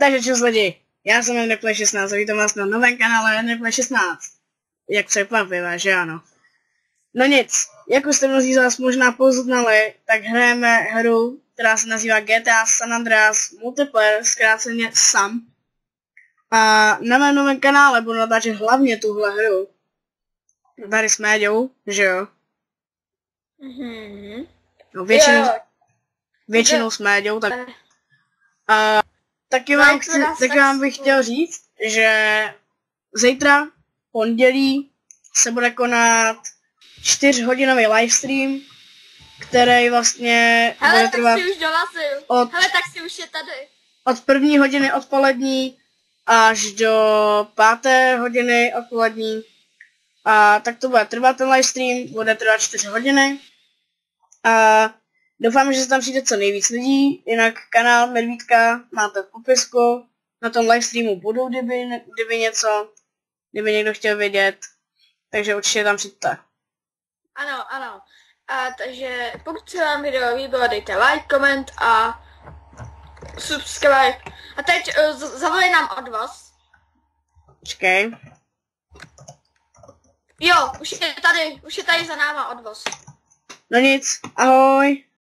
Takže čus lidi, já jsem Endreplay16 a vítám vás na novém kanále Endreplay16. Jak překvapivé, že ano. No nic, jak už jste mnozí z vás možná poznali, tak hrajeme hru, která se nazývá GTA San Andreas Multiplayer, zkráceně SAM. A na mém novém kanále budu natáčet hlavně tuhle hru. Tady s Méďou, že jo? No většinou s Méďou, tak... Taky vám bych chtěl říct, že zítra, pondělí, se bude konat 4hodinový livestream, který vlastně bude trvat Hele, tak si už je tady. Od 1. hodiny odpolední až do 5. hodiny odpolední. A tak to bude trvat ten livestream, bude trvat 4 hodiny. A doufám, že se tam přijde co nejvíc lidí, jinak kanál Medvídka máte v popisku, na tom livestreamu budou, kdyby kdyby někdo chtěl vědět, takže určitě tam přijďte. Ano. Takže pokud se vám video líbilo, dejte like, koment a subscribe. A teď zavolej nám odvoz. Počkej. Jo, už je tady za náma odvoz. No nic, ahoj.